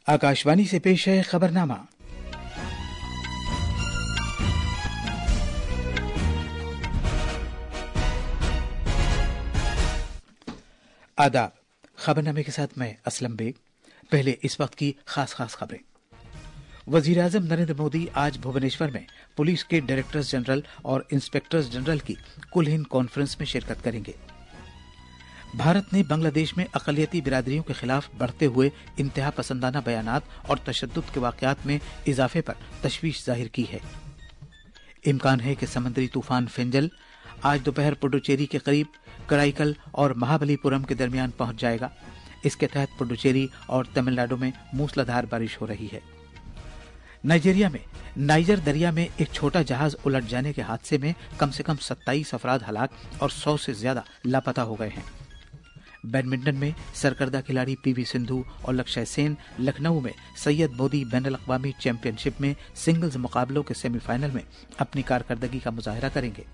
आकाशवाणी से पेश है खबरनामा। आदाब। खबरनामे के साथ मैं असलम बेग। पहले इस वक्त की खास खबरें। वजीर आजम नरेंद्र मोदी आज भुवनेश्वर में पुलिस के डायरेक्टर्स जनरल और इंस्पेक्टर्स जनरल की कुल-हिंद कॉन्फ्रेंस में शिरकत करेंगे। भारत ने बांग्लादेश में अक़लियती बिरादरियों के खिलाफ बढ़ते हुए इंतहा पसंदाना बयानात और तशद्दुद के वाक़यात में इजाफे पर तशवीश जाहिर की है। इम्कान है कि समुद्री तूफान फेंजल आज दोपहर पुडुचेरी के करीब कराईकल और महाबलीपुरम के दरमियान पहुंच जाएगा। इसके तहत पुडुचेरी और तमिलनाडु में मूसलाधार बारिश हो रही है। नाइजीरिया में नाइजर दरिया में एक छोटा जहाज उलट जाने के हादसे में कम से कम 27 अफराद हलाक और 100 से ज्यादा लापता हो गए हैं। बैडमिंटन में सरकर्दा खिलाड़ी पीवी सिंधु और लक्ष्य सेन लखनऊ में सैयद मोदी बैनुल अक़वामी चैंपियनशिप में सिंगल्स मुकाबलों के सेमीफाइनल में अपनी कारकर्दगी का मुजाहिरा करेंगे।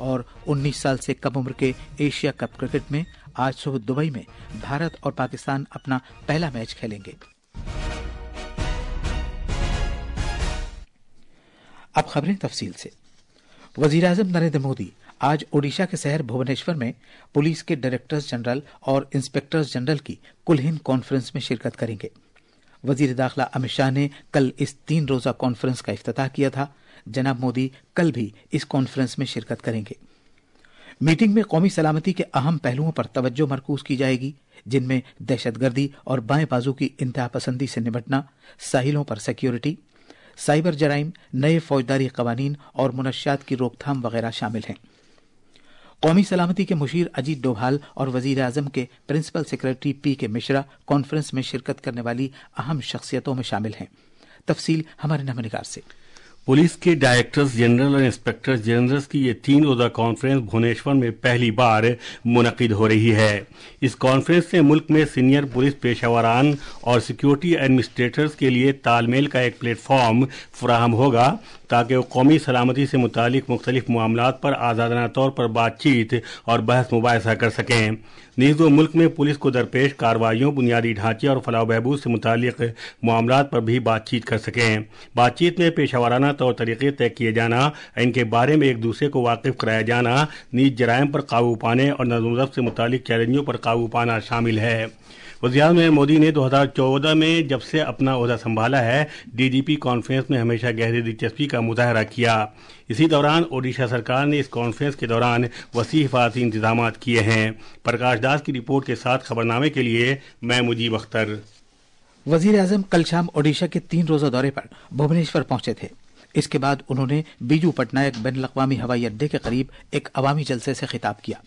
और 19 साल से कम उम्र के एशिया कप क्रिकेट में आज सुबह दुबई में भारत और पाकिस्तान अपना पहला मैच खेलेंगे। अब खबरें तफसील से। वजीर आजम नरेंद्र मोदी आज ओडिशा के शहर भुवनेश्वर में पुलिस के डायरेक्टर्स जनरल और इंस्पेक्टर्स जनरल की कुल-हिंद कॉन्फ्रेंस में शिरकत करेंगे। वजीर दाखिला अमित शाह ने कल इस 3 रोजा कॉन्फ्रेंस का इफ्तिताह किया था। जनाब मोदी कल भी इस कॉन्फ्रेंस में शिरकत करेंगे। मीटिंग में कौमी सलामती के अहम पहलुओं पर तवज्जो मरकूज की जाएगी, जिनमें दहशतगर्दी और बाएं बाजू की इंतहा पसंदी से निपटना, साहिलों पर सिक्योरिटी, साइबर जराइम, नए फौजदारी कवानीन और मुनशियात की रोकथाम वगैरह शामिल हैं। कौमी सलामती के मुशीर अजीत डोभाल और वजीर आजम के प्रिंसिपल सेक्रेटरी पी के मिश्रा कॉन्फ्रेंस में शिरकत करने वाली अहम शख्सियतों में शामिल हैं। तफसील हमारे नमनिगार से। पुलिस के डायरेक्टर्स जनरल और इंस्पेक्टर्स जनरल की ये 3 रोजा कॉन्फ्रेंस भुवनेश्वर में पहली बार मुनक़िद हो रही है। इस कॉन्फ्रेंस से मुल्क में सीनियर पुलिस पेशावरान और सिक्योरिटी एडमिनिस्ट्रेटर्स के लिए तालमेल का एक प्लेटफॉर्म फराहम होगा, ताकि वो कौमी सलामती से मुतालिक मुख्तलिफ मामलात पर आज़ादाना तौर पर बातचीत और बहस मुबाहिसा कर सकें। नीज़ वो मुल्क में पुलिस को दरपेश कार्रवाइयों, बुनियादी ढांचे और फलाह बहबूद से मुतालिक मामलात पर भी बातचीत कर सकें। बातचीत में पेशावराना तौर तरीक़े तय किए जाना, इनके बारे में एक दूसरे को वाकिफ कराया जाना, नीज जराइम पर काबू पाने और नज़्म ज़ब्त से मुतालिक चैलेंजों पर काबू पाना शामिल है। वज़ीर आज़म मोदी ने 2014 में जब से अपना ओहदा संभाला है, डीजीपी कॉन्फ्रेंस में हमेशा गहरी दिलचस्पी का मुजाहरा किया। इसी दौरान ओडिशा सरकार ने इस कॉन्फ्रेंस के दौरान वसी हिफाजती इंतजाम किए हैं। प्रकाश दास की रिपोर्ट के साथ खबरनामे के लिए मैं मुजीब अख्तर। वजीर आजम कल शाम ओडिशा के 3 रोजा दौरे पर भुवनेश्वर पहुंचे थे। इसके बाद उन्होंने बीजू पटनायक बैनुल अक़वामी हवाई अड्डे के करीब एक अवामी जलसे से खिताब किया।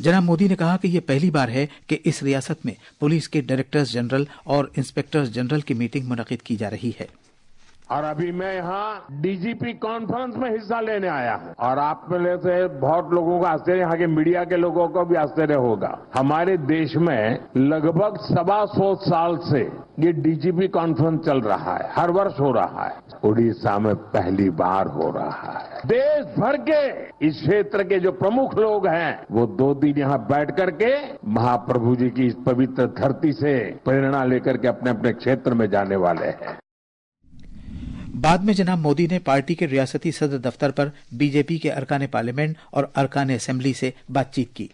जनाब मोदी ने कहा कि यह पहली बार है कि इस रियासत में पुलिस के डायरेक्टर्स जनरल और इंस्पेक्टर्स जनरल की मीटिंग मुनक़िद की जा रही है। और अभी मैं यहाँ डीजीपी कॉन्फ्रेंस में हिस्सा लेने आया हूँ और आप में से बहुत लोगों को आश्चर्य, यहाँ के मीडिया के लोगों को भी आश्चर्य होगा। हमारे देश में लगभग 125 साल से ये डीजीपी कॉन्फ्रेंस चल रहा है, हर वर्ष हो रहा है। उड़ीसा में पहली बार हो रहा है। देश भर के इस क्षेत्र के जो प्रमुख लोग हैं वो 2 दिन यहाँ बैठ करके महाप्रभु जी की इस पवित्र धरती से प्रेरणा लेकर के अपने अपने क्षेत्र में जाने वाले हैं। बाद में जनाब मोदी ने पार्टी के रियासती सदर दफ्तर पर बीजेपी के अरकान पार्लियामेंट और अरकान असेंबली से बातचीत की।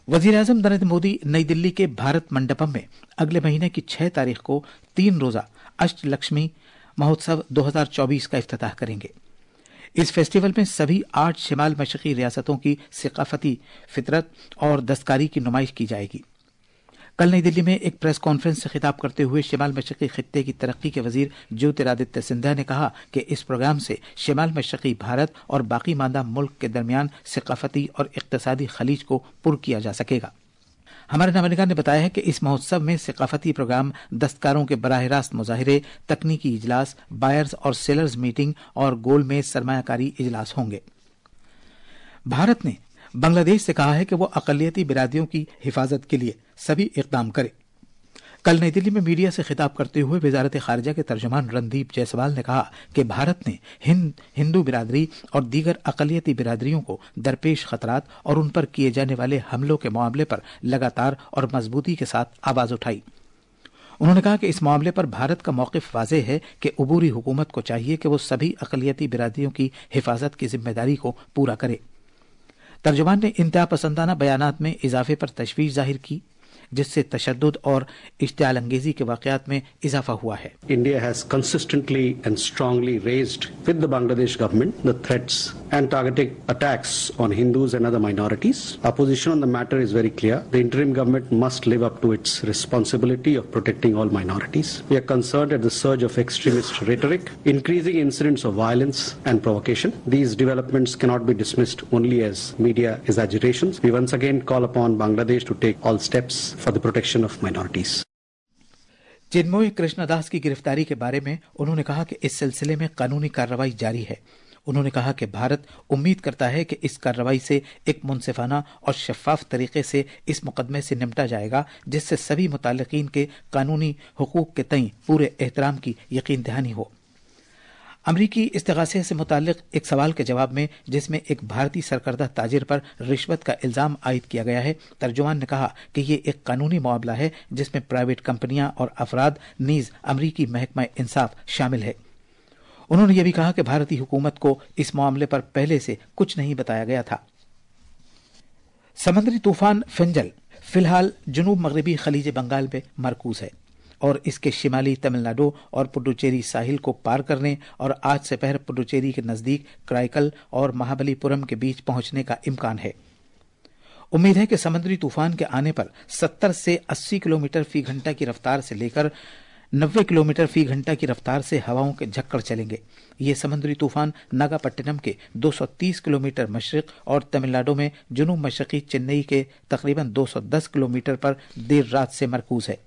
वजीर आजम नरेंद्र मोदी नई दिल्ली के भारत मंडपम में अगले महीने की 6 तारीख को 3 रोजा अष्टलक्ष्मी महोत्सव 2024 का इफ्तिताह करेंगे। इस फेस्टिवल में सभी 8 शिमाल मशरक़ी रियासतों की सकाफती फितरत और दस्तकारी की नुमाइश की जाएगी। कल नई दिल्ली में एक प्रेस कॉन्फ्रेंस से खिताब करते हुए शिमाल मशरक़ी खित्ते की तरक्की के वजीर ज्योतिरादित्य सिंधिया ने कहा कि इस प्रोग्राम से शिमाल मशरक़ी भारत और बाकी मांदा मुल्क के दरमियान सकाफती और इक़्तिसादी खलीज को पुर किया जा सकेगा। हमारे नमनिगार ने बताया है कि इस महोत्सव में सकाफती प्रोग्राम, दस्तकारों के बराह रास्त मुजाहिरे, तकनीकी इजलास, बायर्स और सेलर्स मीटिंग और गोल मेज सरमायाकारी इजलास होंगे। भारत ने बांग्लादेश से कहा है कि वो अक़लियती बिरादरियों की हिफाजत के लिए सभी इक़दाम करे। कल नई दिल्ली में मीडिया से खिताब करते हुए वजारत खारजा के तर्जुमान रणदीप जायसवाल ने कहा कि भारत ने हिंदू बिरादरी और दीगर अक़लियती बिरादरियों को दरपेश खतरात और उन पर किए जाने वाले हमलों के मामले पर लगातार और मजबूती के साथ आवाज उठाई। उन्होंने कहा कि इस मामले पर भारत का मौक़िफ़ वाज़ेह है कि अबूरी हुकूमत को चाहिए कि वो सभी अक़लियती बिरादरियों की हिफाजत की जिम्मेदारी को पूरा करे। तर्जुमान ने इंतहा पसंदाना बयानात में इजाफे पर तशवीश जाहिर की, जिससे तशद्दुद और इश्तियाल अंगेजी के वाक़यात में इजाफा हुआ है। India has consistently and strongly raised with the Bangladesh government the threats and targeted attacks on Hindus and other minorities. Our position on the matter is very clear. The interim government must live up to its responsibility of protecting all minorities. We are concerned at the surge of extremist rhetoric, increasing incidents of violence and provocation. These developments cannot be dismissed only as media exaggerations. We once again call upon Bangladesh to take all steps for the protection of minorities. चिन्मय कृष्णदास की गिरफ्तारी के बारे में उन्होंने कहा कि इस सिलसिले में कानूनी कार्रवाई जारी है। उन्होंने कहा कि भारत उम्मीद करता है कि इस कार्रवाई से एक मुनसिफाना और शफाफ तरीके से इस मुकदमे से निपटा जाएगा, जिससे सभी मुताल्लिकीन के कानूनी हुकूक के तईं पूरे एहतराम की यकीन दहानी हो। अमरीकी इस्तिगासे से मुताल्लिक एक सवाल के जवाब में, जिसमें एक भारतीय सरकर्दा ताजिर पर रिश्वत का इल्जाम आयद किया गया है, तर्जुमान ने कहा कि ये एक कानूनी मामला है जिसमें प्राइवेट कंपनियां और अफराद नीज अमरीकी महकमा इंसाफ शामिल है। उन्होंने ये भी कहा कि भारतीय हुकूमत को इस मामले पर पहले से कुछ नहीं बताया गया था। समुद्री तूफान फेंजल फिलहाल जुनूब मगरबी खलीज बंगाल में मरकूज है और इसके शिमाली तमिलनाडु और पुडुचेरी साहिल को पार करने और आज से पहर पुडुचेरी के नजदीक कराईकल और महाबलीपुरम के बीच पहुंचने का इम्कान है। उम्मीद है कि समुद्री तूफान के आने पर 70 से 80 किलोमीटर फी घंटा की रफ्तार से लेकर 90 किलोमीटर फी घंटा की रफ्तार से हवाओं के झक्कड़ चलेंगे। ये समुद्री तूफान नागापट्टिनम के 230 किलोमीटर मशरिक और तमिलनाडु में जुनूब मशरकी चेन्नई के तकरीबन 210 किलोमीटर पर देर रात से मरकूज है।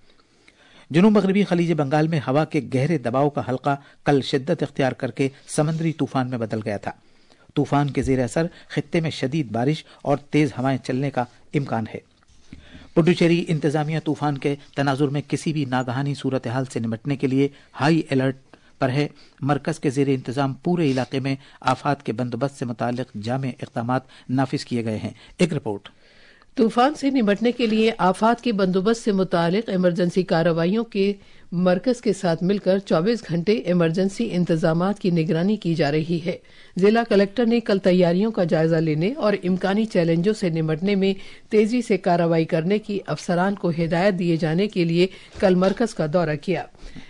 जुनूब मगरबी खलीज बंगाल में हवा के गहरे दबाव का हल्का कल शिद्दत इख्तियार करके समुद्री तूफान में बदल गया था। तूफान के जेर असर खित्ते में शदीद बारिश और तेज हवाएं चलने का इम्कान है। पुडुचेरी इंतजामिया तूफान के तनाजुर में किसी भी नागहानी सूरत हाल से निपटने के लिए हाई अलर्ट पर है। मरकज के जेर इंतजाम पूरे इलाके में आफात के बंदोबस्त से मुतालिक जामे इक़दामात नाफिज किए गए हैं। एक रिपोर्ट। तूफान से निपटने के लिए आफात के बंदोबस्त से मुतालिक इमरजेंसी कार्रवाइयों के मरकज के साथ मिलकर 24 घंटे इमरजेंसी इंतजामात की निगरानी की जा रही है। जिला कलेक्टर ने कल तैयारियों का जायजा लेने और इम्कानी चैलेंजों से निपटने में तेजी से कार्रवाई करने की अफसरान को हिदायत दिए जाने के लिए कल मरकज का दौरा किया।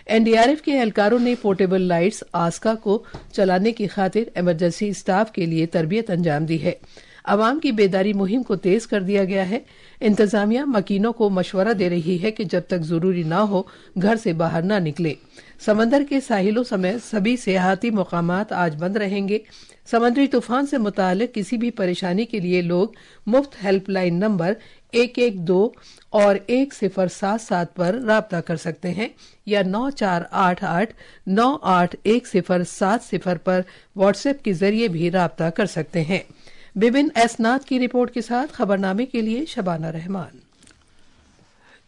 एनडीआरएफ के एहलकारों ने पोर्टेबल लाइट्स आस्का को चलाने की खातिर इमरजेंसी स्टाफ के लिए तरबियत अंजाम दी है। अवाम की बेदारी मुहिम को तेज कर दिया गया है। इंतजामिया मकीनों को मशवरा दे रही है कि जब तक जरूरी ना हो घर से बाहर ना निकले। समंदर के साहिलों समेत सभी सियाहती मुकामात आज बंद रहेंगे। समुद्री तूफान से मुतालिक किसी भी परेशानी के लिए लोग मुफ्त हेल्पलाइन नंबर 112 और 1077 पर राब्ता कर सकते हैं या 9488 981070 पर व्हाट्सएप के जरिए भी राब्ता कर सकते हैं। बिबिन एसनाथ की रिपोर्ट के साथ खबरनामे के लिए शबाना रहमान।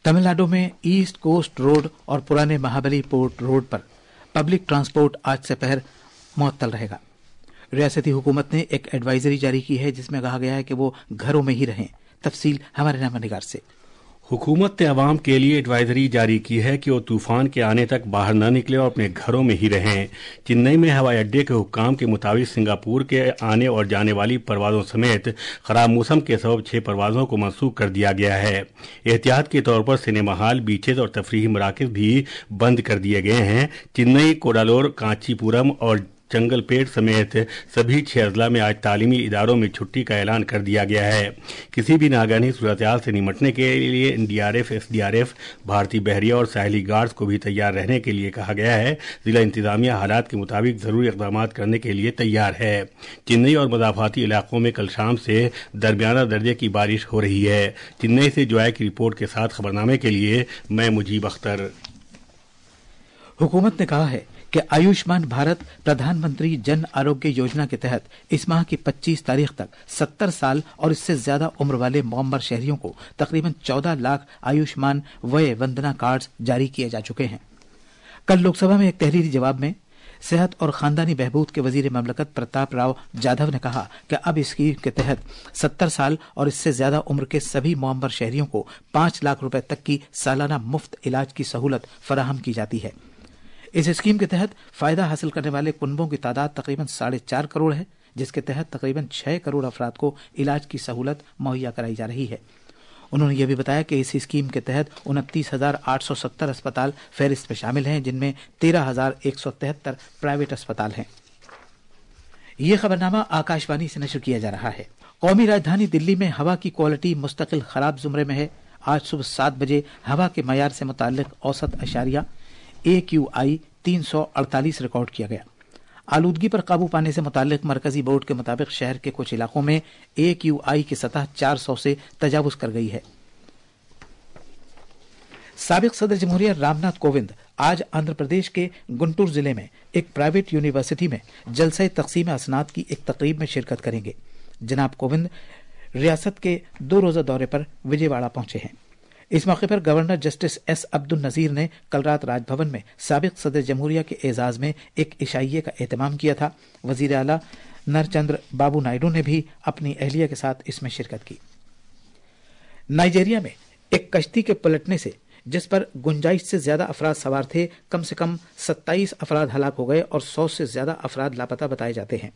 तमिलनाडु में ईस्ट कोस्ट रोड और पुराने महाबली पोर्ट रोड पर पब्लिक ट्रांसपोर्ट आज से पहर मुअत्तल रहेगा। रियासती हुकूमत ने एक एडवाइजरी जारी की है जिसमें कहा गया है कि वो घरों में ही रहें। तफसील हमारे नामनिगार से। हुकूमत ने अवाम के लिए एडवाइजरी जारी की है कि वो तूफान के आने तक बाहर न निकले और अपने घरों में ही रहें। चेन्नई में हवाई अड्डे के हुक्काम के मुताबिक सिंगापुर के आने और जाने वाली परवाजों समेत खराब मौसम के सबब 6 परवाजों को मनसूख कर दिया गया है। एहतियात के तौर पर सिनेमा हॉल, बीचेज और तफरीही मराकज़ भी बंद कर दिए गए हैं। चेन्नई, कोडालोर, कांचीपुरम और चंगलपेट समेत सभी 6 अजला में आज तालीमी इदारों में छुट्टी का ऐलान कर दिया गया है। किसी भी नागानी सूरत-ए-हाल से निपटने के लिए एनडीआरएफ, एसडीआरएफ, भारतीय बहरिया और साहिली गार्ड्स को भी तैयार रहने के लिए कहा गया है। जिला इंतजामिया हालात के मुताबिक जरूरी इक़दाम करने के लिए तैयार है। चेन्नई और मदाफाती इलाकों में कल शाम से दरमियाना दर्जे की बारिश हो रही है। चेन्नई से जोया की रिपोर्ट के साथ खबरनामे के लिए मैं मुजीब अख्तर। हुकूमत ने कहा है कि आयुष्मान भारत प्रधानमंत्री जन आरोग्य योजना के तहत इस माह की 25 तारीख तक 70 साल और इससे ज्यादा उम्र वाले मुअम्मर शहरियों को तकरीबन 14 लाख आयुष्मान वय वंदना कार्ड्स जारी किए जा चुके हैं। कल लोकसभा में एक तहरीरी जवाब में सेहत और खानदानी बहबूद के वजीर ममलकत प्रताप राव जाधव ने कहा कि अब इस स्कीम के तहत 70 साल और इससे ज्यादा उम्र के सभी मुअम्मर शहरियों को 5 लाख रुपए तक की सालाना मुफ्त इलाज की सहूलत फराहम की जाती है। इस स्कीम के तहत फायदा हासिल करने वाले कुनबों की तादाद तकरीबन 4.5 करोड़ है, जिसके तहत तकरीबन 6 करोड़ अफराद को इलाज की सहूलत मुहैया कराई जा रही है। उन्होंने यह भी बताया कि इस स्कीम के तहत 29,870 अस्पताल फहरिस्त में शामिल हैं, जिनमें 13,173 प्राइवेट अस्पताल हैं। ये खबरनामा आकाशवाणी से नशर किया जा रहा है। कौमी राजधानी दिल्ली में हवा की क्वालिटी मुस्तकिल खराब जुमरे में है। आज सुबह 7 बजे हवा के मयार से मुताल्लिक औसत अशारिया AQI 348 रिकॉर्ड किया गया। आलूदगी पर काबू पाने से मुताल्लिक मरकजी बोर्ड के मुताबिक शहर के कुछ इलाकों में AQI की सतह 400 से तजावुज कर गई है। साबिक सदर जमहूरिया रामनाथ कोविंद आज आंध्र प्रदेश के गुंटूर जिले में एक प्राइवेट यूनिवर्सिटी में जलसे तकसीम असनाद की एक तकरीब में शिरकत करेंगे। जनाब कोविंद रियासत के 2 रोजा दौरे पर विजयवाड़ा पहुंचे हैं। इस मौके पर governor justice S Abdul Nazeer ने कल रात राजभवन में साबिक सदर जमहूरिया के एजाज में एक इशाइये का एहतमाम किया था। वजीर आला नरचंद्र बाबू नायडू ने भी अपनी अहलिया के साथ इसमें शिरकत की। नाइजीरिया में एक कश्ती के पलटने से जिस पर गुंजाइश से ज्यादा अफराद सवार थे, कम से कम 27 अफराद हलाक हो गए और 100 से ज्यादा अफराद लापता बताए जाते हैं।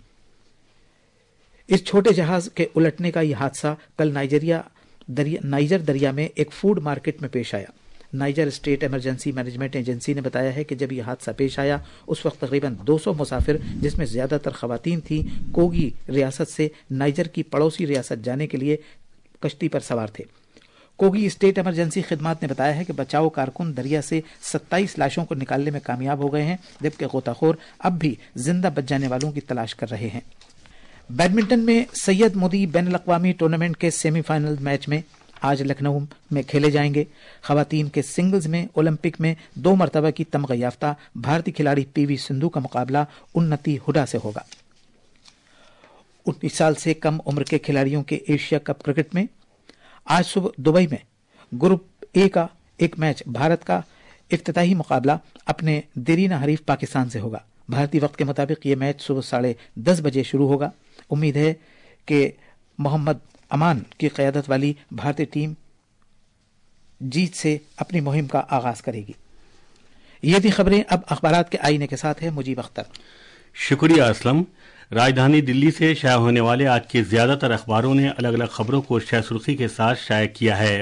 इस छोटे जहाज के उलटने का यह हादसा कल नाइजर दरिया में एक फूड मार्केट में पेश आया। Niger state emergency management agency ने बताया है कि जब यह हादसा पेश आया उस वक्त तकरीबन 200 मुसाफिर, जिसमें ज्यादातर खवातीन थीं, कोगी रियासत से नाइजर की पड़ोसी रियासत जाने के लिए कश्ती पर सवार थे। कोगी स्टेट इमरजेंसी खिदमात ने बताया है कि बचाव कारकुन दरिया से 27 लाशों को निकालने में कामयाब हो गए हैं, जबकि गोताखोर अब भी जिंदा बच जाने वालों की तलाश कर रहे हैं। बैडमिंटन में सैयद मोदी बैनुल-अक़वामी टूर्नामेंट के सेमीफाइनल मैच में आज लखनऊ में खेले जाएंगे। खवातीन के सिंगल्स में ओलंपिक में 2 मरतबा की तमगा याफ्ता भारतीय खिलाड़ी PV सिंधु का मुकाबला उन्नति हुडा से होगा। 19 साल से कम उम्र के खिलाड़ियों के एशिया कप क्रिकेट में आज सुबह दुबई में ग्रुप A का एक मैच भारत का इफ्तिताही मुकाबला अपने देरीना हरीफ पाकिस्तान से होगा। भारतीय वक्त के मुताबिक ये मैच सुबह 10:30 बजे शुरू होगा। उम्मीद है कि मोहम्मद अमान की क़यादत वाली भारतीय टीम जीत से अपनी मुहिम का आगाज करेगी। ये थी खबरें। अब अखबारात के आईने के साथ है मुजीब अख्तर। शुक्रिया असलम। राजधानी दिल्ली से शाया होने वाले आज के ज्यादातर अखबारों ने अलग अलग खबरों को शह सुर्खी के साथ शाया किया है।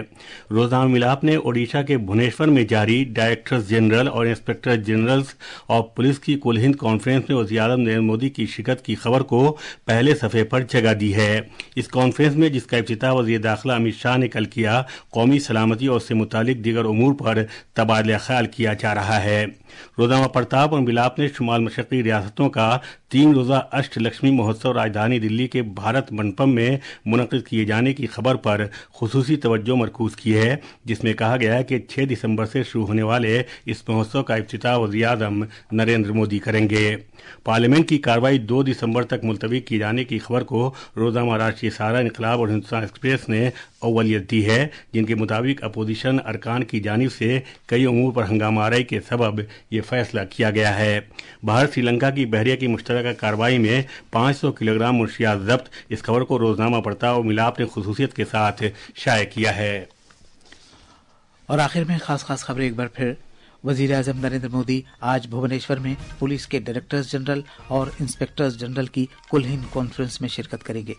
रोजनामा मिलाप ने ओडिशा के भुवनेश्वर में जारी डायरेक्टर्स जनरल और इंस्पेक्टर जनरल्स ऑफ पुलिस की कुल हिंद कॉन्फ्रेंस में वज़ीर-ए-आज़म नरेंद्र मोदी की शिरकत की खबर को पहले सफ़े पर जगह दी है। इस कॉन्फ्रेंस में, जिसका इफ्तिताह वज़ीर दाखिला अमित शाह ने कल किया, कौमी सलामती और उससे मुतालिक दीगर उमूर पर तबादला ख्याल किया जा रहा है। रोजनामा प्रताप और मिलाप ने शुमाल मशरक़ी रियासतों का 3 रोज़ा अष्टलक्ष्मी महोत्सव राजधानी दिल्ली के भारत मंडपम में मुनक़िद किए जाने की खबर पर खुसूसी तवज्जो मरकूज की है, जिसमें कहा गया है कि 6 दिसंबर से शुरू होने वाले इस महोत्सव का इफ्तिताह वज़ीर-ए-आज़म नरेंद्र मोदी करेंगे। पार्लियामेंट की कार्रवाई 2 दिसंबर तक मुलतवी किए जाने की खबर को रोजनामा राष्ट्रीय सहारा, इनकलाब और हिंदुस्तान एक्सप्रेस ने अव्वलियत दी है, जिनके मुताबिक अपोजिशन अरकान की जानिब से कई उमूर पर हंगामा आराई के सबब ये फैसला किया गया है। भारत श्रीलंका की बहरिया की मुश्तरका कार्रवाई में 500 किलोग्राम मुनशियात जब्त। इस खबर को रोजनामा प्रताप और मिलाप ने खुसूसियत के साथ शाया किया है। और आखिर में खास खबरें एक बार फिर। वज़ीर-ए-आज़म नरेंद्र मोदी आज भुवनेश्वर में पुलिस के डायरेक्टर्स जनरल और इंस्पेक्टर्स जनरल की कुल हिंद कॉन्फ्रेंस में शिरकत करेंगे।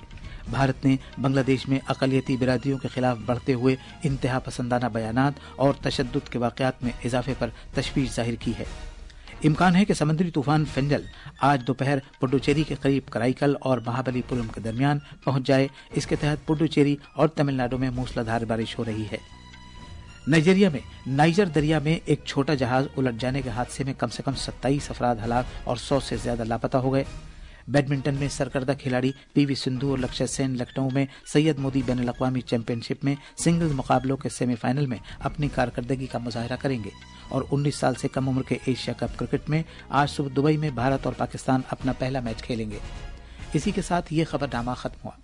भारत ने बांग्लादेश में अक़लियती बिरादरियों के खिलाफ बढ़ते हुए इंतहा पसंदाना बयानात और तशद्दुद के वाक़यात में इजाफे पर तशवीश जाहिर की है। इम्कान है कि समुद्री तूफान फेंजल आज दोपहर पुडुचेरी के करीब कराईकल और महाबलीपुरम के दरमियान पहुंच जाए। इसके तहत पुडुचेरी और तमिलनाडु में मूसलाधार बारिश हो रही है। नाइजीरिया में नाइजर दरिया में एक छोटा जहाज उलट जाने के हादसे में कम से कम 27 अफराद हलाक और 100 से ज्यादा लापता हो गए। बैडमिंटन में सरकर्दा खिलाड़ी PV सिंधु और लक्ष्य सेन लखनऊ में सैयद मोदी बैनुल-अक़वामी चैंपियनशिप में सिंगल्स मुकाबलों के सेमीफाइनल में अपनी कारकर्दगी का मुजाहरा करेंगे। और 19 साल से कम उम्र के एशिया कप क्रिकेट में आज सुबह दुबई में भारत और पाकिस्तान अपना पहला मैच खेलेंगे। इसी के साथ ये खबरनामा खत्म हुआ।